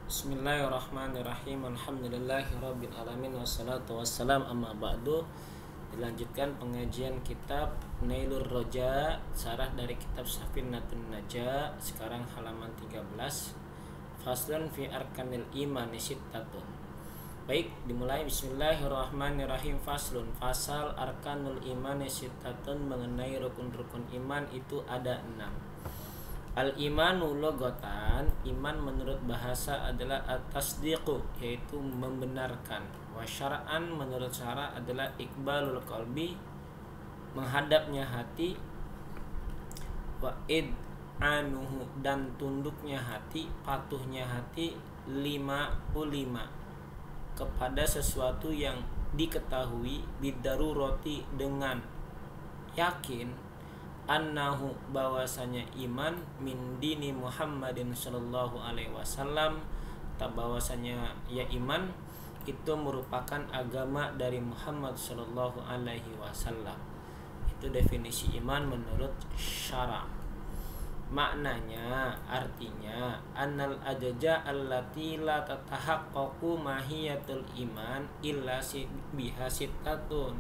Bismillahirrahmanirrahim. Alhamdulillahirabbil alamin wassalatu wassalam amma ba'du. Dilanjutkan pengajian kitab Nailur Roja, sarah dari kitab Safinatun Najah. Sekarang halaman 13. Faslun fi arkanil iman sittatun. Baik, dimulai. Bismillahirrahmanirrahim. Faslun, fasal arkanul iman sittatun, mengenai rukun-rukun iman itu ada 6. Al-imanu logotan, iman menurut bahasa adalah at-tasdiqu, yaitu membenarkan. Wa syara'an, menurut syara' adalah iqbalul qalbi, menghadapnya hati. Wa id'anuhu, dan tunduknya hati, patuhnya hati, 55 kepada sesuatu yang diketahui, bidaruroti, dengan yakin, annahu, bahwasanya iman, min dini Muhammadin sallallahu alaihi wasallam, tak bahwasanya ya iman itu merupakan agama dari Muhammad sallallahu alaihi wasallam. Itu definisi iman menurut syara'. Maknanya, artinya, annal ajaja allati la tatahaqqaqu mahiyatul iman illa biha sittatun,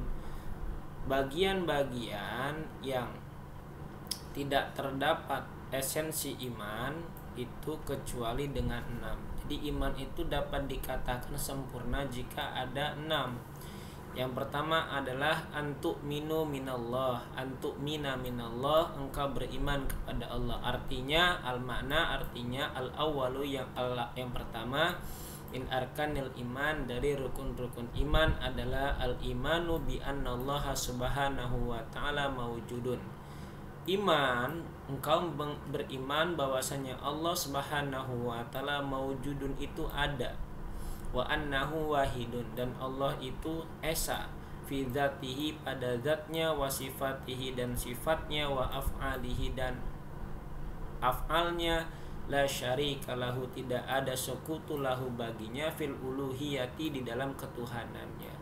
bagian-bagian yang tidak terdapat esensi iman itu kecuali dengan 6. Jadi iman itu dapat dikatakan sempurna jika ada 6. Yang pertama adalah antu'minu minallah, antu'mina minallah, engkau beriman kepada Allah. Artinya al-makna, artinya al-awwalu, yang pertama, in arkanil iman, dari rukun-rukun iman adalah al-imanu bi annallaha subhanahu wa ta'ala mawjudun. Iman, engkau beriman bahwasanya Allah subhanahu wa ta'ala mawjudun, itu ada. Wa annahu wahidun, dan Allah itu esa, fi dzatihi, pada zatnya, wa sifatihi, dan sifatnya, wa af'alihi, dan af'alnya, la syarika lahu, tidak ada sekutu lahu baginya, fil uluhiyati, di dalam ketuhanannya.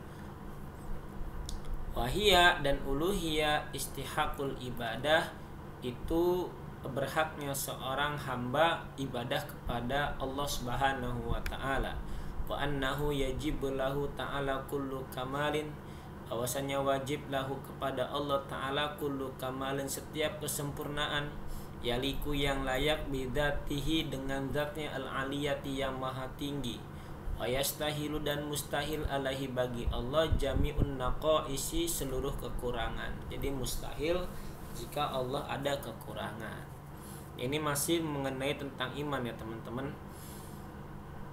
Wahia, dan uluhiyah, istihaqul ibadah, itu berhaknya seorang hamba ibadah kepada Allah subhanahu wa ta'ala. Wa annahu yajibu lahu ta'ala kullu kamalin, bahwasanya wajib lahu kepada Allah ta'ala kullu kamalin, setiap kesempurnaan, yaliku, yang layak, bidzatihi, dengan zatnya, al-aliyati, yang maha tinggi. Wa yastahilu, dan mustahil, alaihi, bagi Allah, jami'un naqaisi, seluruh kekurangan. Jadi mustahil jika Allah ada kekurangan. Ini masih mengenai tentang iman ya teman-teman.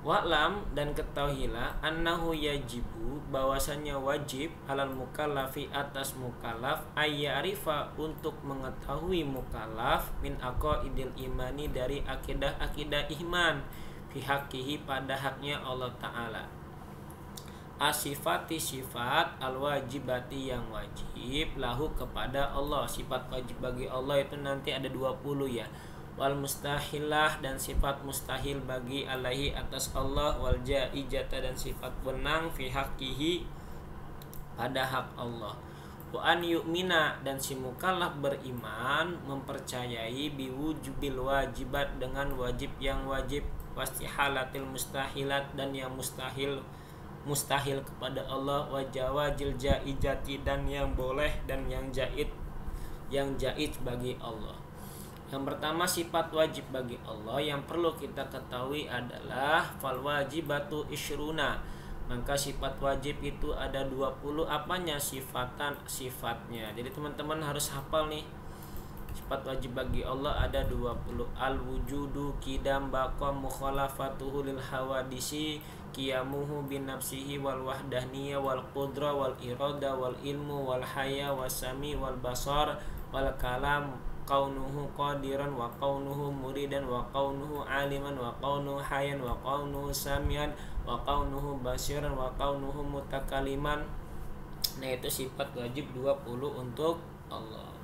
Wa'lam, dan ketahuilah, annahu yajibu, bahwasanya wajib, alal mukallafi, atas mukallaf, ayyarifa, untuk mengetahui mukallaf, min aqaidil imani, dari akidah-akidah iman, fi haqqihi, pada haknya Allah ta'ala, asifati, sifat, al-wajibati, yang wajib, lahu, kepada Allah. Sifat wajib bagi Allah itu nanti ada 20 ya. Wal mustahilah, dan sifat mustahil bagi alaihi, atas Allah. Wal jaijata, dan sifat wenang, fi haqqihi, pada hak Allah. Wa an yu'mina, dan si mukallaf beriman, mempercayai, biwujubil wajibat, dengan wajib yang wajib, wastihalatil mustahilat, dan yang mustahil kepada Allah, wa jawazil jaizati, dan yang boleh dan yang jaiz bagi Allah. Yang pertama, sifat wajib bagi Allah yang perlu kita ketahui adalah fal wajibatu isyruna, maka sifat wajib itu ada 20 apanya, sifatnya. Jadi teman-teman harus hafal nih. Sifat wajib bagi Allah ada 20. Al-wujudu, qidam, baqa, mukhalafatuhu lil hawadisi, qiyamuhu bin nafsihi, wal wahdaniyah, wal qudra, wal irada, wal ilmu, wal haya, was sami, wal basar, wal kalam, kaunuhu qadiran, wa kaunuhu muridan, wa kaunuhu aliman, wa kaunuhu hayan, wa kaunuhu samian, wa kaunuhu basiran, wa kaunuhu mutakaliman. Nah, itu sifat wajib 20 untuk Allah.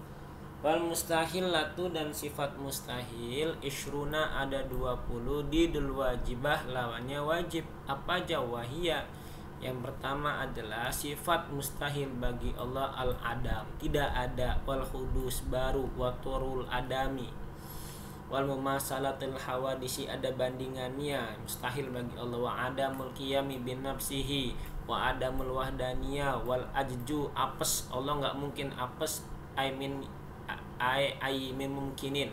Wal mustahilatu, dan sifat mustahil, isyruna, ada 20, didul wajibah, lawannya wajib. Apa jawahiyah? Yang pertama adalah sifat mustahil bagi Allah al-adam, tidak ada, wal hudus, baru, wa turul adami, wal mumasalatil hawadisi ada bandingannya mustahil bagi Allah, wa adamul qiyami bin nafsihi wa adamul wahdaniyah wal ajju apes Allah nggak mungkin apes min mungkinin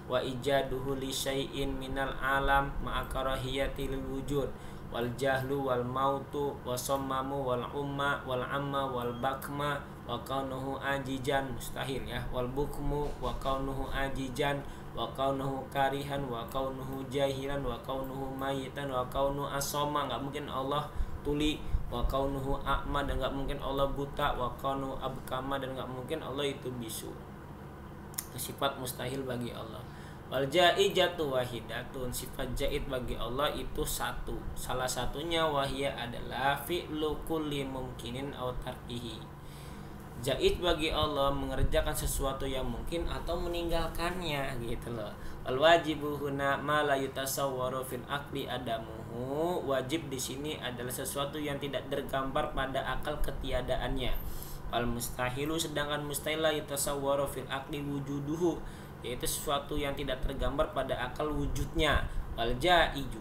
wa ijaduhu li syai'in minal alam ma'a karahiyatil wujud wal jahlu wal mautu wasammamu wal umma wal amma wal bakma wa kaunuhu ajijan mustahil ya, wal bukmu wa kaunuhu ajijan wa kaunuhu karihan wa kaunuhu jahilan wa kaunuhu mayitan wa kaunuhu asoma nggak mungkin Allah tuli, wa kaunuhu a'ma dan nggak mungkin Allah buta, wa kaunuhu abkama dan nggak mungkin Allah itu bisu. Sifat mustahil bagi Allah. Wal jaijatu wahidatun, sifat jaid bagi Allah itu satu, salah satunya wahia adalah fi'lu kulli mumkinin aw tarkihi. Jaid bagi Allah mengerjakan sesuatu yang mungkin atau meninggalkannya gitu loh. Wal wajibu huna ma la yutasawwaru fil aqli adamuhu, wajib di sini adalah sesuatu yang tidak tergambar pada akal ketiadaannya. Wal mustahilu, sedangkan mustahil la yutasawwaru fil aqli wujuduhu, yaitu sesuatu yang tidak tergambar pada akal wujudnya. Wal jaiju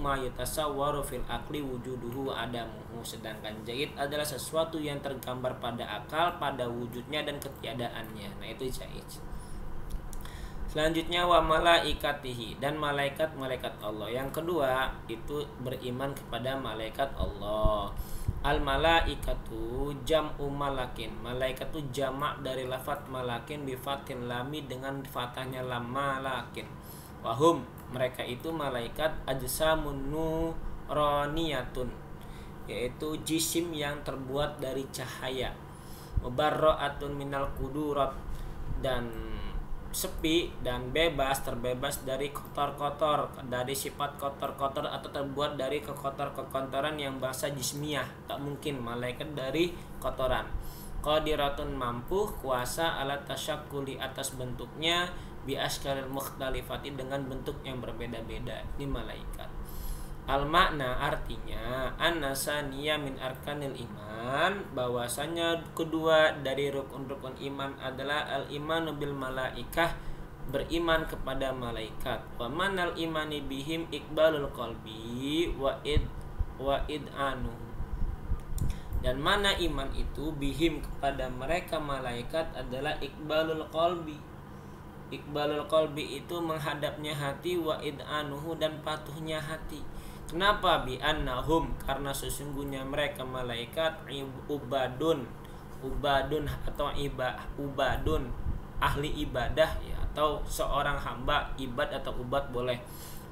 ma yatasawwaru fil aqli wujuduhu adamuhu, sedangkan jaid adalah sesuatu yang tergambar pada akal pada wujudnya dan ketiadaannya. Nah itu jaid. Selanjutnya wa malaikatihi, dan malaikat-malaikat Allah. Yang kedua itu beriman kepada malaikat Allah. Al malaikatu jam'u malakin, malaikat itu jamak dari lafaz malakin bi fathil lami dengan fathahnya lam malakin. Wahum, mereka itu malaikat ajsamun nuraniyatun, yaitu jisim yang terbuat dari cahaya. Mubarra'atun minal kudurat, dan sepi dan bebas, terbebas dari kotor-kotor, dari sifat kotor-kotor atau terbuat dari kekotoran yang bahasa jismiyah. Tak mungkin malaikat dari kotoran. Qadiratun, mampu, kuasa, ala tasyakkuli, atas bentuknya, bi askaril mukhtalifati, dengan bentuk yang berbeda-beda. Ini malaikat. Al makna, artinya an-nasaniyah min arkanil iman, bahwasanya kedua dari rukun-rukun iman adalah al imanu bil malaikah, beriman kepada malaikat. Wa manal imani bihim iqbalul qalbi wa id'anu, dan mana iman itu bihim kepada mereka malaikat adalah iqbalul qalbi. Iqbalul qalbi itu menghadapnya hati, wa id'anuhu, dan patuhnya hati. Kenapa? Bi annahum, karena sesungguhnya mereka malaikat ubadun atau ubadun, ahli ibadah ya, atau seorang hamba, ibad atau ubad boleh,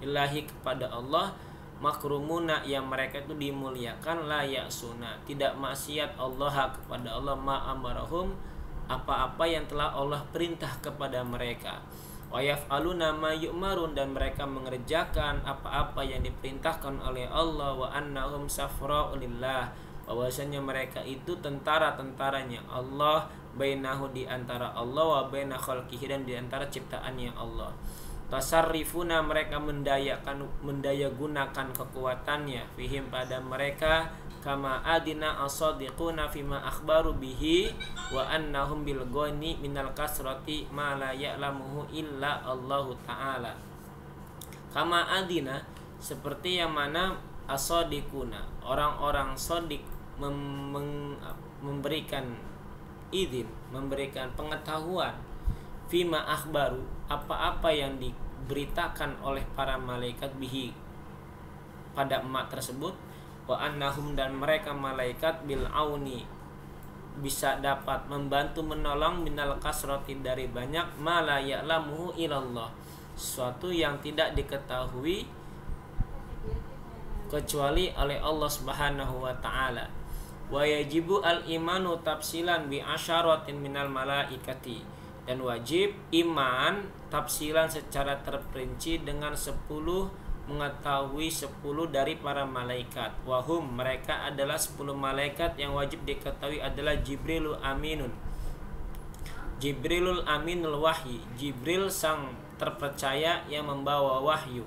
ilahi kepada Allah, makrumuna, yang mereka itu dimuliakan, la ya'suna, tidak maksiat Allah kepada Allah, ma amarahum, apa-apa yang telah Allah perintah kepada mereka. Wa yaf'aluna ma yu'marun, dan mereka mengerjakan apa-apa yang diperintahkan oleh Allah. Wa annahum safra'u lillah, bahwasanya mereka itu tentara-tentaranya Allah, bainahu, di antara Allah, wa baina khalqihi, dan di antara ciptaannya Allah. Tasarrifuna, mereka mendaya gunakan kekuatannya, fihim, pada mereka, kama adina as-sadiquna fima akhbaru bihi, wa annahum bil ghani minal kasrati ma la ya'lamuhu illa Allah ta'ala. Kama adina, seperti yang mana as-sadiquna, orang-orang sodik, memberikan izin, memberikan pengetahuan, fima akhbaru, apa-apa yang diberitakan oleh para malaikat bihi, pada emak tersebut. Wa annahum, dan mereka malaikat bil auni, bisa dapat membantu menolong, minal kasrati, dari banyak, ma la ya'lamuhu ilallah, sesuatu yang tidak diketahui kecuali oleh Allah Subhanahu wa taala. Wa yajibu al imanu tafsilan bi asyaratin minal malaikati, dan wajib iman tafsilan secara terperinci dengan 10, mengetahui 10 dari para malaikat. Wahum, mereka adalah 10 malaikat yang wajib diketahui adalah Jibrilul Aminun, Jibrilul Aminul Wahyi, Jibril sang terpercaya yang membawa wahyu.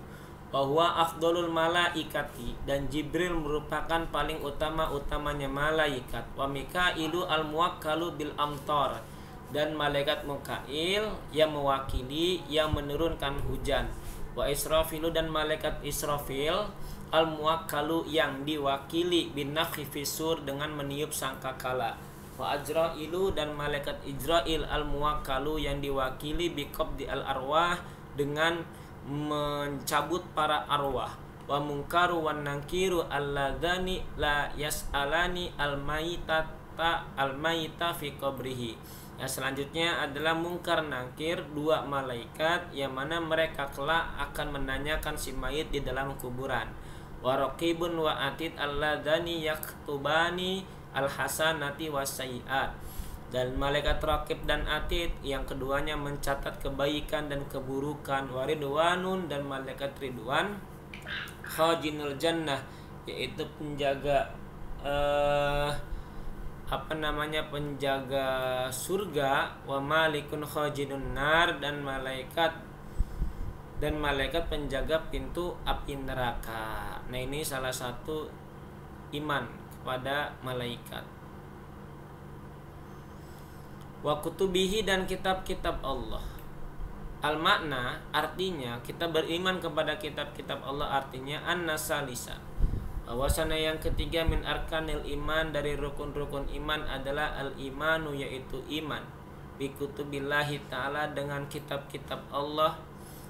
Bahwa afdolul malaikati, dan Jibril merupakan paling utama-utamanya malaikat. Wa Mikailu al muwakkalu bil amtar, dan malaikat Mukail yang mewakili yang menurunkan hujan. Wa Israfilu dan malaikat Israfil al muwakkalu yang diwakili bin nafhi fisur dengan meniup sangkakala. Wa Ajrailu dan malaikat Ijrail al muwakkalu yang diwakili bi qabdi al arwah dengan mencabut para arwah. Wa Munkaru wan Nankiru alladzani la yas'alani al mayita fi qabrihi. Yang selanjutnya adalah Munkar Nakir, dua malaikat yang mana mereka kelak akan menanyakan si mayit di dalam kuburan. Wa Raqibun wa Atid alladzani yaktubani al-hasanati was-sayyi'at. Dan malaikat Raqib dan Atid yang keduanya mencatat kebaikan dan keburukan. Wa Ridwanun dan malaikat Ridwan khajinul jannah, yaitu penjaga penjaga surga. Wa malikun khajinun nar dan malaikat penjaga pintu api neraka. Nah, ini salah satu iman kepada malaikat. Wa kutubihi dan kitab-kitab Allah. Al makna artinya kita beriman kepada kitab-kitab Allah, artinya an-nasalisa, bahwasanya yang ketiga min arkanil iman, dari rukun-rukun iman adalah al-imanu, yaitu iman bi kutubillahi ta'ala, dengan kitab-kitab Allah.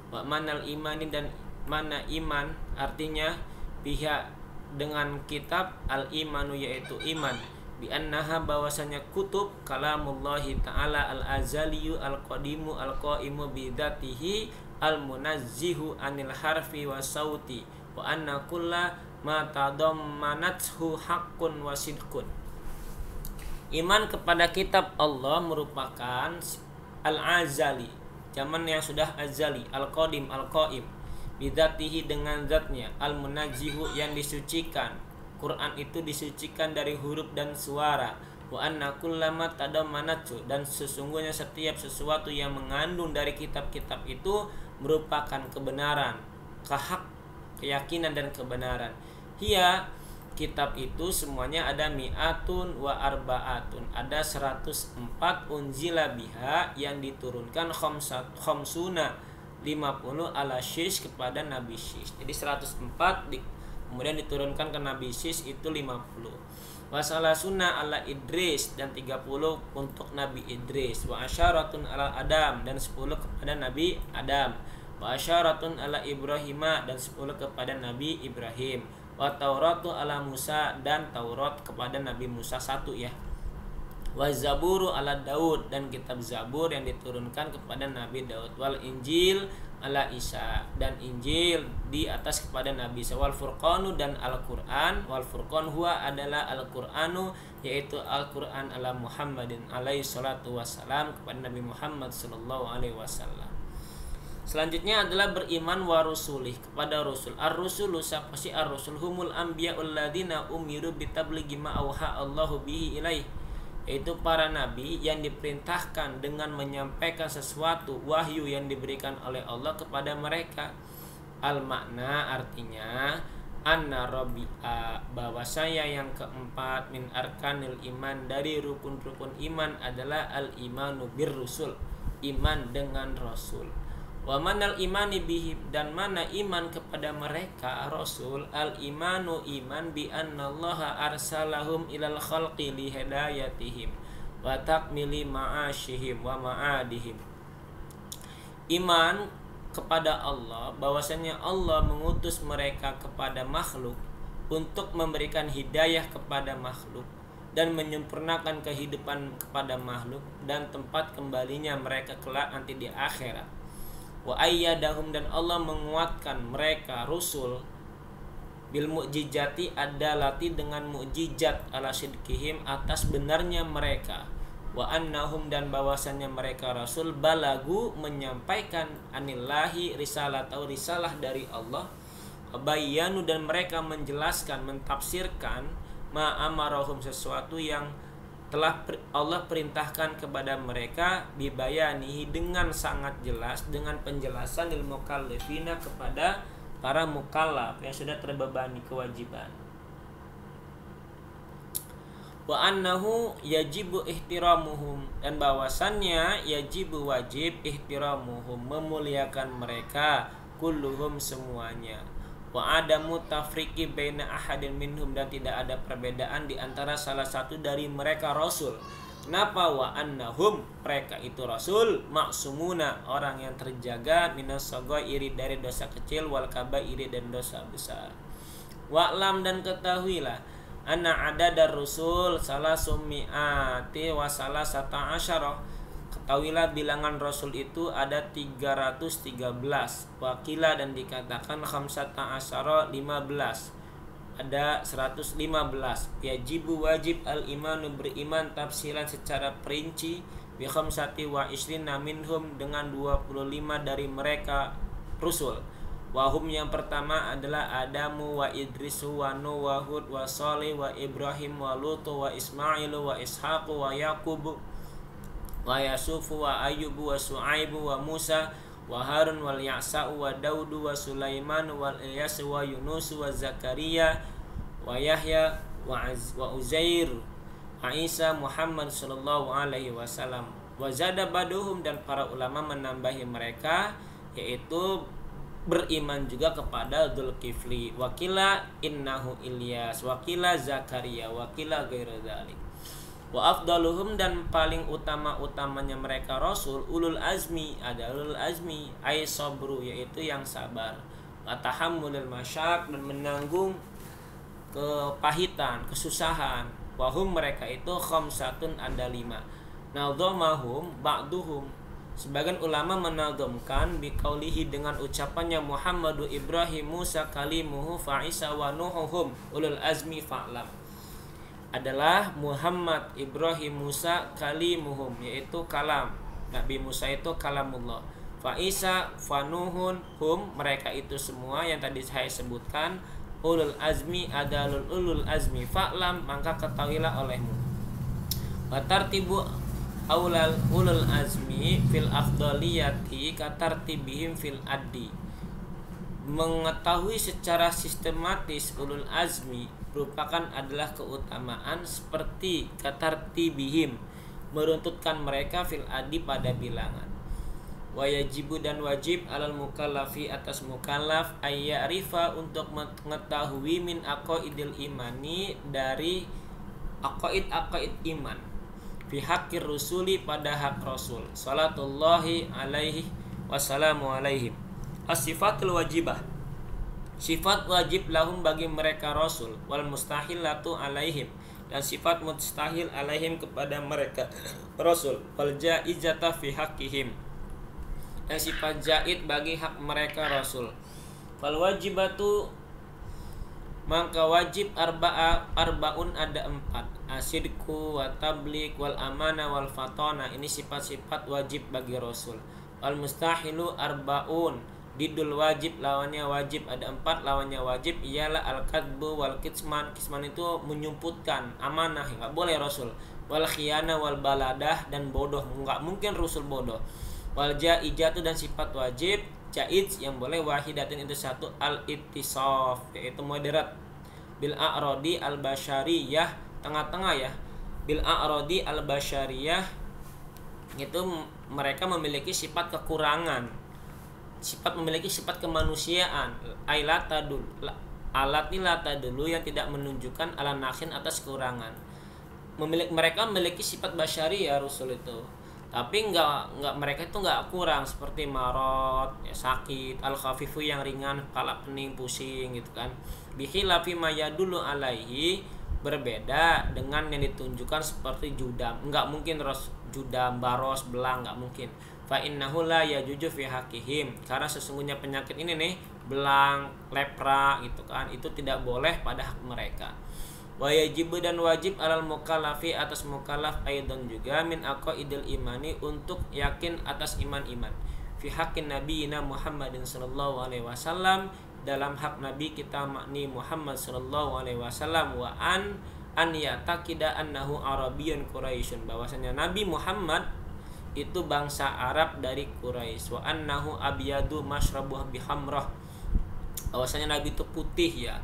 Wa manal imani dan mana iman artinya pihak dengan kitab, al-imanu yaitu iman bi annaha, bahwasanya kutub kalamullahi ta'ala al-azaliyu al-qadimu al-qaimu bi dzatihi al-munazzihu anil harfi wa sauti wa anna kulla ma tadammanathu haqqun wa sidqun. Iman kepada kitab Allah merupakan al-azali, zaman yang sudah azali, al-qadim al-qaim bi dzatihi, dengan zatnya, al-munazzihu yang disucikan. Quran itu disucikan dari huruf dan suara. Wa anna kullama tadammanathu, dan sesungguhnya setiap sesuatu yang mengandung dari kitab-kitab itu merupakan kebenaran, keyakinan dan kebenaran. Hiya, kitab itu semuanya ada mi'atun wa arba'atun, ada 104 unzila biha yang diturunkan khamsuna 50 ala Syish kepada Nabi Syish. Jadi 104 kemudian diturunkan ke Nabi Sis itu 50. Wasalah sunnah ala Idris, dan 30 untuk Nabi Idris. Wa asyaratun ala Adam, dan 10 kepada Nabi Adam. Wa asyaratun ala Ibrahimah, dan 10 kepada Nabi Ibrahim. Wa Tauratu ala Musa, dan Taurat kepada Nabi Musa 1 ya. Wa Zaburu ala Daud, dan kitab Zabur yang diturunkan kepada Nabi Daud. Wal Injil ala Isa, dan Injil di atas kepada Nabi Isa. Wal Furqanu, dan Al-Quran. Wal Furqan huwa adalah Al-Quranu, yaitu Al-Quran ala Muhammadin alaihi salatu wassalam, kepada Nabi Muhammad sallallahu alaihi wasallam. Selanjutnya adalah beriman wa rusulih, kepada Rasul. Ar-rusulu, siapa sih ar-rusul? Humul anbiya'ul ladzina umiru bitablighi ma auha Allahu bihi ilaih, yaitu para nabi yang diperintahkan dengan menyampaikan sesuatu wahyu yang diberikan oleh Allah kepada mereka. Al makna artinya anna rabi'a, bahwa saya yang keempat min arkanil iman, dari rukun-rukun iman adalah al imanu bir rusul, iman dengan rasul. Wa manal imani bihim, dan mana iman kepada mereka rasul, al imanu iman bi annallaha arsalahum ilal khalqi li hidayatihim wa takmili ma'asyihim wa ma'adihim. Iman kepada Allah, bahwasanya Allah mengutus mereka kepada makhluk untuk memberikan hidayah kepada makhluk dan menyempurnakan kehidupan kepada makhluk, dan tempat kembalinya mereka kelak nanti di akhirat. Wa ayyadahum, dan Allah menguatkan mereka Rasul bil mu'jizati, adalati dengan mukjizat, ala sidqihim, atas benarnya mereka. Wa annahum, dan bahwasannya mereka Rasul balagu, menyampaikan anillahi risalah, atau risalah dari Allah. Bayyanu, dan mereka menjelaskan, mentafsirkan ma amarahum, sesuatu yang telah Allah perintahkan kepada mereka, bibayanihi, dengan sangat jelas, dengan penjelasan lil mukallafina, kepada para mukallaf yang sudah terbebani kewajiban. wa annahu yajibu ihtiramuhum, dan bahwasannya yajibu wajib ihtiramuhum memuliakan mereka, kulluhum semuanya, wa adamu tafriqi baina ahadin minhum, dan tidak ada perbedaan di antara salah satu dari mereka rasul. Kenapa? Wa annahum, mereka itu rasul, maksumuna, orang yang terjaga, minas saghairi, dari dosa kecil, wal kabairi, dan dosa besar. Wa'lam, dan ketahuilah, anna adadar rusul salah sumi'ati wa salah sata asyara, ketahuilah bilangan rasul itu ada 313, wakila, dan dikatakan khamsata asyara 15, ada 115. Yajibu wajib al-imanu, beriman tafsilan secara perinci, bi khamsati wa isrina minhum, dengan 25 dari mereka rusul. Wahum, yang pertama adalah Adamu wa Idrisu wa Nuh wa Hud wa Salih wa Ibrahim wa Lutu wa Ismailu wa Ishaqu wa Yaqubu wa Yasufu wa Ayyubu wa Su'aibu wa Musa wa Harun wal Ya'sa'u wa Daudu wa Sulaiman wal Ilyas wa Yunus wa Zakaria wa Yahya wa Uzair wa Isa Muhammad sallallahu alaihi wasallam. Wa zada baduhum, dan para ulama menambahi mereka, yaitu beriman juga kepada Dzulkifli, wakila innahu Ilyas, wakila Zakaria, wakila ghairu dzalik. Wa afdaluhum, dan paling utama-utamanya mereka rasul, ulul azmi, ada ulul azmi, ay sabru, yaitu yang sabar, wa tahammulul masyak, dan menanggung kepahitan, kesusahan. Wahum, mereka itu khamsatun, ada 5. Nadhamahum ba'duhum, sebagian ulama menadhamkan biqaulihi, dengan ucapannya Muhammadu Ibrahim Musa kalimuhu fa Isa wa Nuhuhum ulul azmi fa'lam, adalah Muhammad Ibrahim Musa kalimuhum, yaitu kalam Nabi Musa itu kalamullah, fa Isa fa Nuhun hum, mereka itu semua yang tadi saya sebutkan ulul azmi, adalah ulul azmi fa'lam, maka ketahuilah olehmu. Wa tartibu aulal ulul azmi fil afdaliyati katartibihim fil addi, mengetahui secara sistematis ulul azmi merupakan adalah keutamaan seperti katartibihim, meruntutkan mereka fil addi, pada bilangan. Wa yajibu, dan wajib alal mukallafi, atas mukallaf, ayyarifa, untuk mengetahui min aqaidil imani, dari aqaid iman, fi haqqir rusuli, pada hak rasul, salatullahi alaihi wassalamu alaihim. As-sifatul wajibah, sifat wajib lahum, bagi mereka rasul, wal mustahilatu alaihim, dan sifat mustahil alaihim, kepada mereka rasul, wal jaizata fi haqqihim, dan sifat jaid bagi hak mereka rasul. Wal wajibatu, maka wajib arbaun, ada 4, asidku wa tablik wal amana wal fatona, ini sifat-sifat wajib bagi rasul. Wal mustahilu arbaun, didul wajib, lawannya wajib ada 4, lawannya wajib ialah al kadbu wal kisman, kisman itu menyumputkan amanah, enggak boleh rasul. Wal khiyana wal baladah, dan bodoh, enggak mungkin rasul bodoh. Wal jaijatu, dan sifat wajib jaiz yang boleh, wahidatin itu 1, al ittisaf, yaitu moderat, bil a'radi al basyariyah, tengah-tengah ya, bil a'radi al basyariyah, itu mereka memiliki sifat kekurangan, memiliki sifat kemanusiaan, ailatadul, alat nilata dulu, yang tidak menunjukkan ala naksin, atas kekurangan. Mereka memiliki sifat basyari ya rasul itu, tapi enggak mereka itu enggak kurang, seperti marot, ya, sakit, al khafifu, yang ringan, kepala pening, pusing gitu kan. Bihilafi mayadulu alaihi, berbeda dengan yang ditunjukkan seperti judam, enggak mungkin judam, baros, belang, enggak mungkin. Fa innahu la yajuju fi haqqihim, karena sesungguhnya penyakit ini nih, belang, lepra gitu kan, itu tidak boleh pada hak mereka. Wa yajibu, dan wajib alal mukallafi, atas mukallaf aidan juga, min aqaidil imani, untuk yakin atas iman-iman, fi haqqin nabiyina Muhammadin sallallahu alaihi wasallam, dalam hak nabi kita makni Muhammad sallallahu alaihi wasallam, wa an yataqida annahu arabiyyun quraisyun, bahwasanya Nabi Muhammad itu bangsa Arab dari Quraisy, wa annahu abyadu masyrabuh bihamrah, bahwasanya Nabi itu putih ya,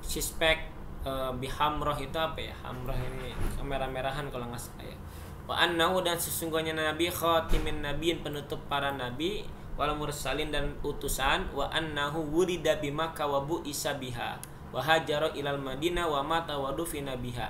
suspek bihamroh itu apa ya? Hamroh ini kemerah-merahan kalau nggak salah ya. Wa annahu dan sesungguhnya Nabi khatimin nabiyin penutup para nabi wal mursalin dan utusan wa annahu wurida bi Makkah wa bu isa biha wa hajara ilal Madinah wa mata wa dufina biha.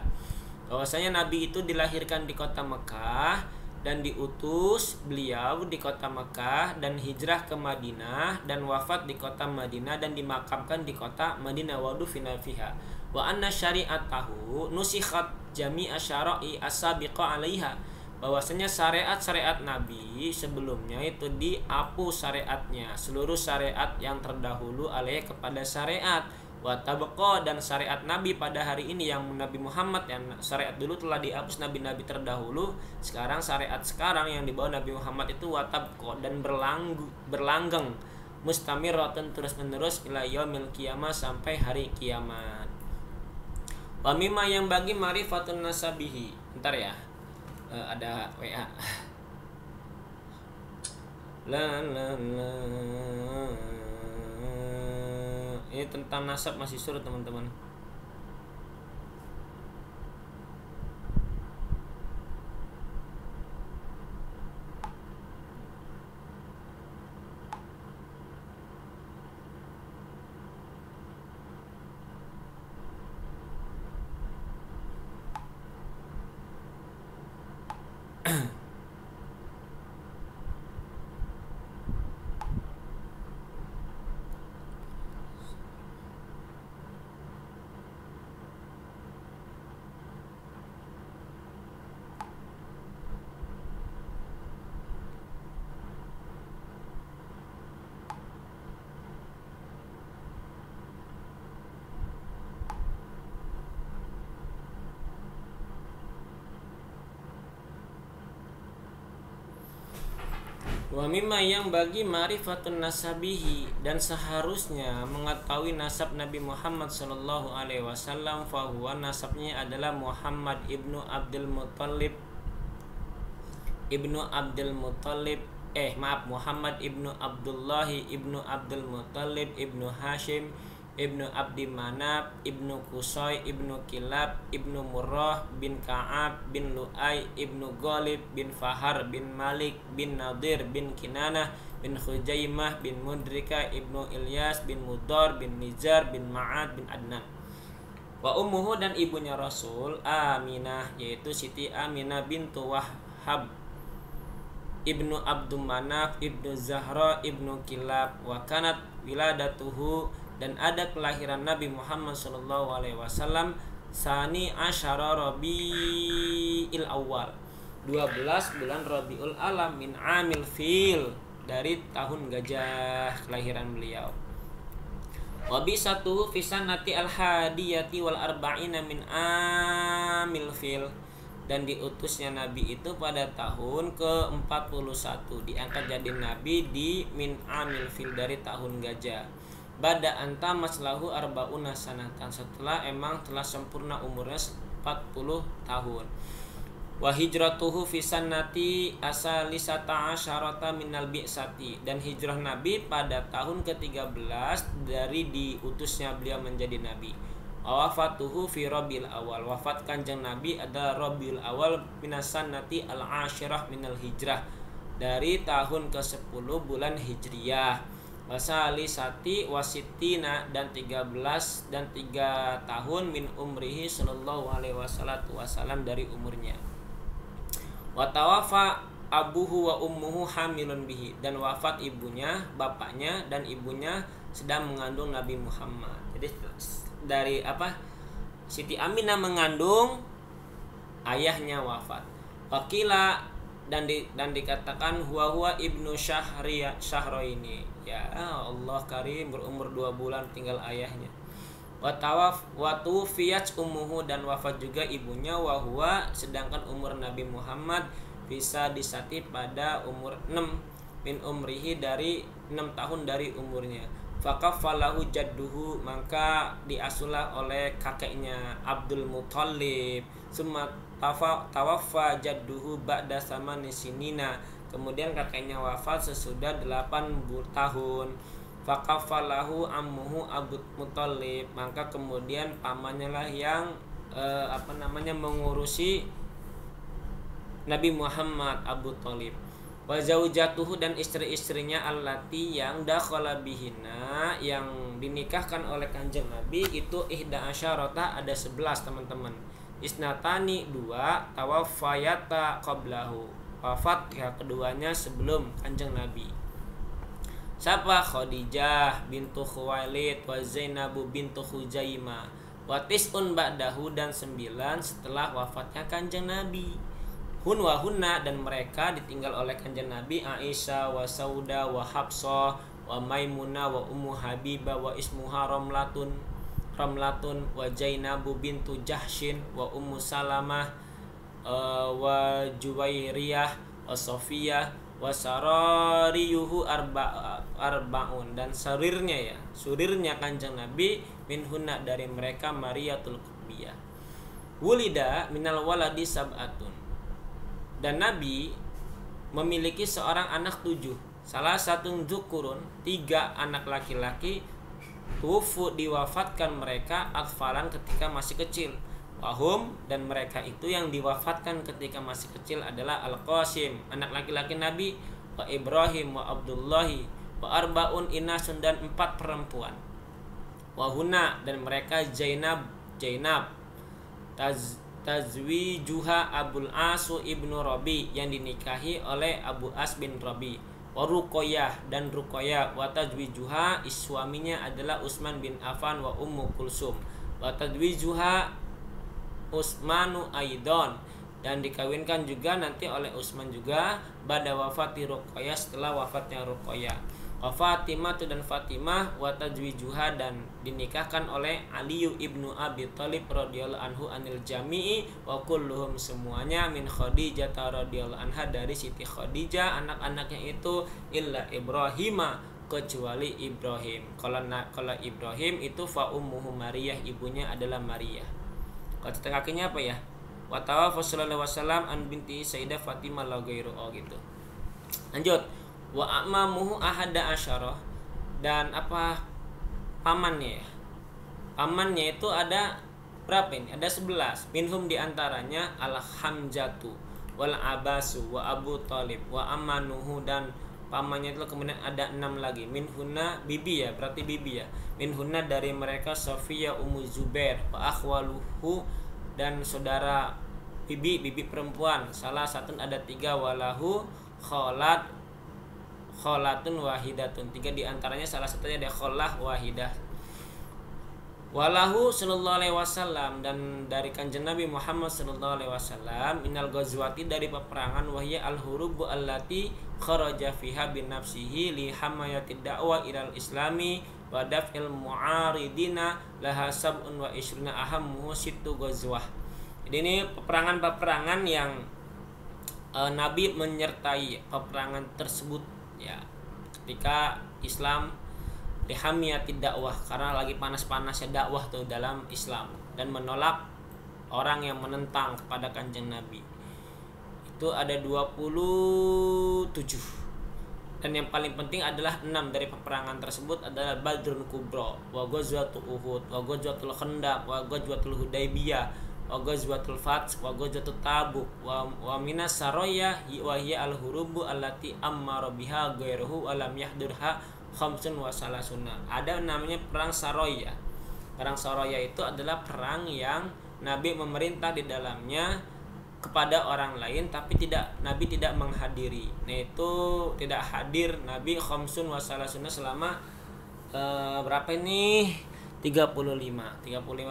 Bahwasanya Nabi itu dilahirkan di kota Mekah dan diutus beliau di kota Mekah dan hijrah ke Madinah dan wafat di kota Madinah dan dimakamkan di kota Madinah wa dufina fiha. Wa anna syari'atahu nusikhat jami'a syara'i as-sabiqa 'alaiha. Bahwasanya syariat-syariat Nabi sebelumnya itu dihapus syariatnya, seluruh syariat yang terdahulu alaihi kepada syariat wa tabqa dan syariat Nabi pada hari ini yang Nabi Muhammad yang syariat dulu telah dihapus nabi-nabi terdahulu, sekarang syariat sekarang yang dibawa Nabi Muhammad itu wa tabqa dan berlanggeng mustamiratun terus-menerus ila yaumil qiyamah sampai hari kiamat. Wa mimma yang bagi ma'rifatun nasabihi. Bentar ya. Ada WA. La la la. Ini tentang nasab masih suruh teman-teman. Wa mimma yang bagi ma'rifatun nasabihi dan seharusnya mengetahui nasab Nabi Muhammad sallallahu alaihi wasallam fahuwa nasabnya adalah Muhammad ibnu Abdul Muttalib Muhammad ibnu Abdullahi ibnu Abdul Muttalib ibnu Hashim ibnu Abdi Manaf ibnu Qusay ibnu Kilab ibnu Murrah bin Ka'ab bin Lu'ay ibnu Ghalib bin Fahar bin Malik bin Nadir bin Kinanah bin Khujaimah bin Mudrika ibnu Ilyas bin Mudar bin Nizar bin Ma'ad bin Adnan. Wa ummuhu dan ibunya Rasul Aminah yaitu Siti Aminah bintu Wahhab ibnu Abdul Manaf ibnu Zahra ibnu Kilab wa kanat wiladatuhu dan ada kelahiran Nabi Muhammad sallallahu alaihi wasallam sani asyara Rabiul Awal 12 bulan Rabiul Alam min amil fil dari tahun gajah kelahiran beliau. Wabi satu fisanati al-hadiyati wal arba'ina min amil fil dan diutusnya Nabi itu pada tahun ke-41 diangkat jadi Nabi di min amil fil dari tahun gajah. Bada anta maslahu arbauna sanatan setelah emang telah sempurna umurnya 40 tahun. Wa hijratuhu fi sanati asalisata asyarata minal bi'sati dan hijrah Nabi pada tahun ke-13 dari diutusnya beliau menjadi Nabi. Wa wafatuhu fi Rabiul Awal wafat Kanjeng Nabi adalah Rabiul Awal minas sanati al-asyirah minal hijrah dari tahun ke-10 bulan Hijriyah. Wasali sati wasitina dan 13 dan 3 tahun min umrihi sallallahu alaihi wasallam dari umurnya. Wa tawafa abuhu wa ummuhu hamilun bihi dan wafat ibunya, bapaknya dan ibunya sedang mengandung Nabi Muhammad. Jadi dari Siti Aminah mengandung, ayahnya wafat. Wakila dan dikatakan huwa ibnu Syahro ini. Ya Allah karim, berumur 2 bulan tinggal ayahnya. Wa tuwfiyat ummuhu dan wafat juga ibunya wa huwa sedangkan umur Nabi Muhammad bisa disati pada umur 6 min umrihi dari 6 tahun dari umurnya. Fakafalahu jadduhu maka diasuhlah oleh kakeknya Abdul Muttalib. Summa tawaffa jadduhu ba'da samani sinina. Kemudian kakeknya wafat sesudah 8 tahun. fakafalahu ammuhu Abu Muthalib, maka kemudian pamannya lah yang mengurusi Nabi Muhammad, Abu Thalib. Wa zaujatuhu, dan istri-istrinya allati yang dakhala bihina, yang dinikahkan oleh Kanjeng Nabi itu ihda asyarata, ada 11 teman-teman. Isnatani 2, tawaffayata qablahu, wafat ya keduanya sebelum Kanjeng Nabi. Siapa? Khadijah bintu Khuwailid wa Zainabu bintu Khuzaimah wa tis'un ba'dahu, dan 9 setelah wafatnya Kanjeng Nabi. Hun wa hunna, dan mereka ditinggal oleh Kanjeng Nabi Aisyah wa Sauda wa Hafsah wa Maimunah wa Ummu Habibah wa ismuha Ramlatun wa Zainabu bintu Jahsyin wa Ummu Salamah wa Juwairiyah wa Sofiyah wa sarariyuhu arbaun, dan surirnya Kanjeng Nabi minhunna, dari mereka Mariyatul Qubiyah. Wulida minal waladi sab'atun, dan Nabi memiliki seorang anak 7. Salah satu dzukurun, 3 anak laki-laki, tufu diwafatkan mereka atfalan ketika masih kecil. Wahum, dan mereka itu yang diwafatkan ketika masih kecil adalah Al-Qasim, anak laki-laki Nabi, wa Ibrahim wa Abdullahi wa arbaun inasun, dan 4 perempuan. Wahuna, dan mereka Zainab tazwijuha Abul Asu ibnu Rabi, yang dinikahi oleh Abu As bin Rabi. Wa Ruqayyah, dan Ruqayyah, wa tazwijuha, suaminya adalah Utsman bin Affan wa Ummu Kulsum. Wa tazwijuha Utsmanu Aidon, dan dikawinkan juga nanti oleh Utsman juga pada wafati Ruqayyah, setelah wafatnya Ruqayyah. Wa Fatimah, dan Fatimah, wa tazwijuha, dan dinikahkan oleh Ali ibnu Abi Thalib radhiyallahu anhu anil jami'i, wa kulluhum, semuanya, min Khadijah radhiyallahu anha, dari Siti Khadijah anak-anaknya itu, illa Ibrahima, kecuali Ibrahim. Kalau Ibrahim itu fa ummuhu Maryah, ibunya adalah Maryah. Kata kakinya apa ya? Wa tawafa sallallahu wasallam an binti Sayyidah Fatimah la ghairu, gitu. Lanjut. Wa amamuhu ahada asyarah, dan pamannya ya? Pamannya itu ada berapa ini? Ada 11. Minhum, diantaranya Al-Hamzatu wal Abasu wa Abu Thalib wa amanuhu, dan pamannya itu kemudian ada 6 lagi. Minhunna, bibi ya, berarti bibi ya. Minhunna, dari mereka Sofiyah Ummu Zubair wa akhwaluhu, dan saudara bibi perempuan. Salah satu ada 3, walahu kholatun wahidatun, 3 diantaranya salah satunya ada kholah wahidah. Walahu sallallahu alaihi wasallam, dan dari Kanjeng Nabi Muhammad sallallahu alaihi wasallam, minal ghazwati, dari peperangan, wahya al-hurubu allati kharaja fiha bin nafsihi li hamayati da'wa ilal islami wa daf'il mu'aridina laha sab'un wa ishruna ahammuhu sittu ghazwah. Jadi ini peperangan-peperangan yang Nabi menyertai peperangan tersebut ya, ketika Islam lihamiyati dakwah, karena lagi panas-panasnya dakwah tuh dalam Islam, dan menolak orang yang menentang kepada Kanjeng Nabi. Itu ada 27. Dan yang paling penting adalah 6 dari peperangan tersebut adalah Badrun Kubra, wa Ghazwatul Uhud, wa Ghazwatul Khandaq, wa Ghazwatul Hudaybiyah, wa Ghazwatul Fath, wa Ghazwatul Tabuk, wa minas saraya wa hiya al-hurubu allati ammara biha ghairuhu wa lam yahdurha khamsun wa salasuna. Ada namanya perang Saraya. Perang Saraya itu adalah perang yang Nabi memerintah di dalamnya kepada orang lain, tapi Nabi tidak menghadiri. Nah, itu tidak hadir Nabi khamsun wa salasuna selama berapa ini? 35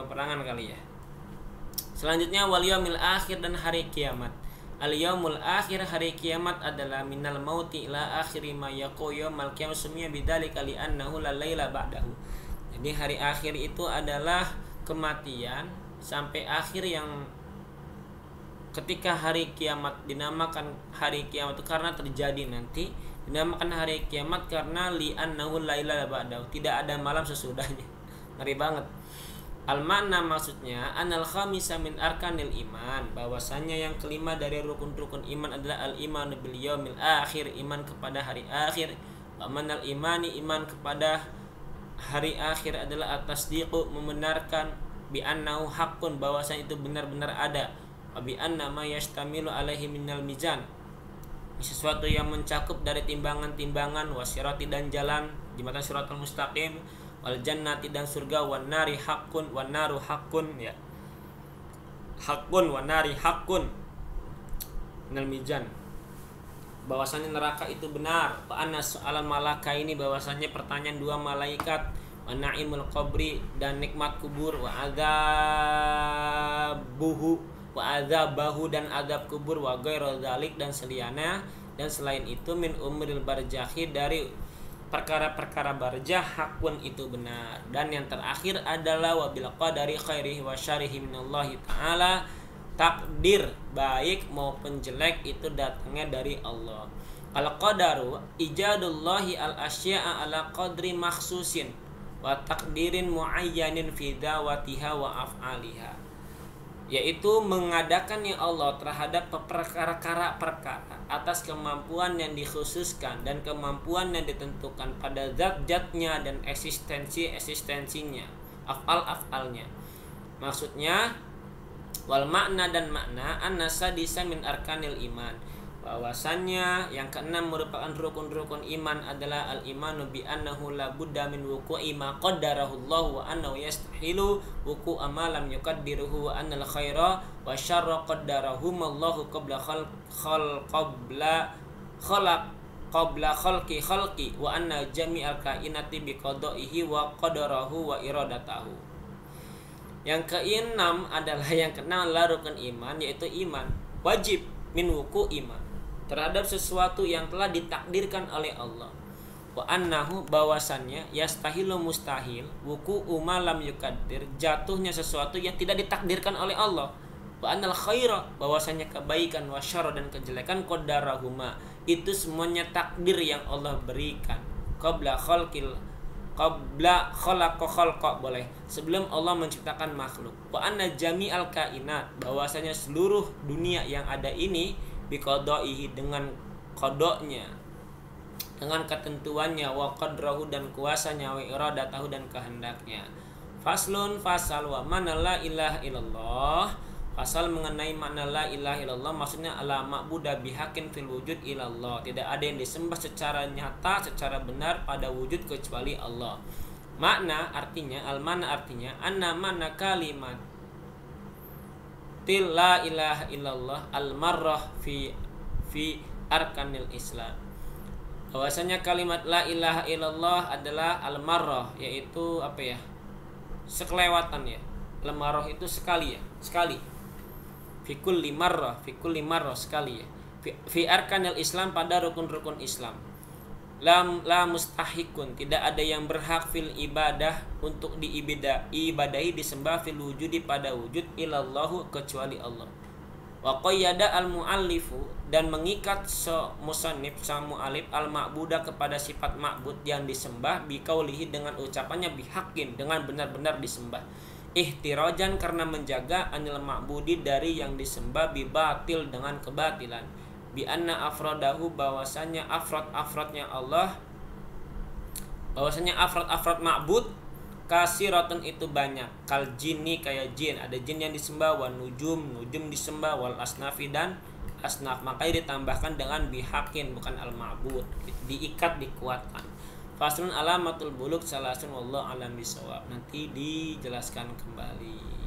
perangan kali ya. Selanjutnya wal yaumil akhir, dan hari kiamat. Al yaumul akhir, hari kiamat adalah minal mauti ila akhiri ma yaqu yaumal qiyamah summiya bidzalika li annahu la laila ba'dahu. Jadi hari akhir itu adalah kematian sampai akhir, yang ketika hari kiamat dinamakan hari kiamat itu karena terjadi nanti, dinamakan hari kiamat karena li annahu laila ba'dahu, tidak ada malam sesudahnya. Ngeri banget. Al-makna, maksudnya anal khamisa min arkanil iman, bahwasanya yang kelima dari rukun-rukun iman adalah al-iman bil yaumil akhir, iman kepada hari akhir, Amanal imani, iman kepada hari akhir adalah at-tasdiqu, membenarkan, bi annahu haqqun, bahwasanya itu benar-benar ada, wa bi anna ma yastamilu alaihi minal mizan, sesuatu yang mencakup dari timbangan-timbangan, wasirati dan jalan, jembatan siratal mustaqim, wal jannati dan surga, wan nari haqqun, wan naru haqqun, ya haqqun wan nari haqqun minal mizan, bahwasanya neraka itu benar, wa anna soalan malaka ini, bahwasanya pertanyaan dua malaikat, wa naimul qabri dan nikmat kubur, wa adzabahu dan azab kubur, wa ghairu dzalik dan seliana dan selain itu, min umril barzahi dari perkara-perkara barzah, hakun itu benar. Dan yang terakhir adalah wabil qadari khairihi wa syarrihi minallahi ta'ala, takdir baik maupun jelek itu datangnya dari Allah. Al qadaru ijadullahi al asya'a ala qadri makhsusin wa takdirin muayyanin fi dawatiha wa af'aliha, yaitu mengadakannya Allah terhadap perkara-perkara atas kemampuan yang dikhususkan dan kemampuan yang ditentukan pada zat-zatnya dan eksistensinya, af'al-af'alnya. Maksudnya wal makna dan makna an-nasadisa min arkanil iman, bahwasannya yang keenam merupakan rukun-rukun iman adalah al-imanu bi annahu la budda min wuqu'i ma qaddarahu Allah wa annahu yastahilu wuqu'a ma lam yuqaddiruhu, wa annal khaira wa syarra qaddarahum Allahu qabla khalqi wa anna jami'al kainati bi qada'ihi wa qadarahu wa iradatahu. Yang keenam adalah rukun iman, yaitu iman wajib min wuku iman terhadap sesuatu yang telah ditakdirkan oleh Allah. Wa annahu, bahwasannya yastahilu mustahil, wuku umalam yukaddir, jatuhnya sesuatu yang tidak ditakdirkan oleh Allah. Wa annal khaira, bahwasannya kebaikan, wa syarra dan kejelekan, qadarahuma, itu semuanya takdir yang Allah berikan. Qabla khalqa boleh, sebelum Allah menciptakan makhluk. Wa anna jami'al kainat, bahwasanya seluruh dunia yang ada ini biqada'ihi, dengan qadanya, dengan ketentuannya, wa qadrahu dan kuasanya, wa iradatahu dan kehendaknya. Faslun, fasal, wa mana la ilaha illallah, fasal mengenai makna la ilaha illallah, maksudnya ala ma'buda bihaqqin fil wujud ilallah, tidak ada yang disembah secara nyata, secara benar pada wujud kecuali Allah. Makna artinya, al-mana artinya, anna mana kalimat til la ilaha illallah al-marrah fi arkanil Islam, bahwasanya kalimat la ilaha illallah adalah al-marrah, yaitu apa ya, sekelewatan ya. Al-marrah itu sekali ya, sekali. Fi kulli marrah sekali ya. Fi arkanil Islam, pada rukun-rukun Islam. La mustahikun, tidak ada yang berhak fil ibadah, untuk diibadahi, disembah, fil wujudi, pada wujud, ilallahu, kecuali Allah. Wa qayyada al muallifu, dan mengikat musannif sang mu'alif al ma'buda kepada sifat ma'bud yang disembah, biqaulihi, dengan ucapannya, bihaqqin, dengan benar-benar disembah, ihtirajan, karena menjaga, anil ma'budi, dari yang disembah, bibatil, dengan kebatilan, bi anna afradahu, bahwasanya afrad-afradnya Allah, bahwasanya afrad-afrad ma'bud kasiratun itu banyak, kal jinni, kayak jin, ada jin yang disembah, wa nujum disembah, wal asnafi dan asnaf, makanya ditambahkan dengan bihaqqin, bukan al ma'bud, diikat, dikuatkan. Faslun alamatul buluk salasun wallahu alam bisawab, nanti dijelaskan kembali.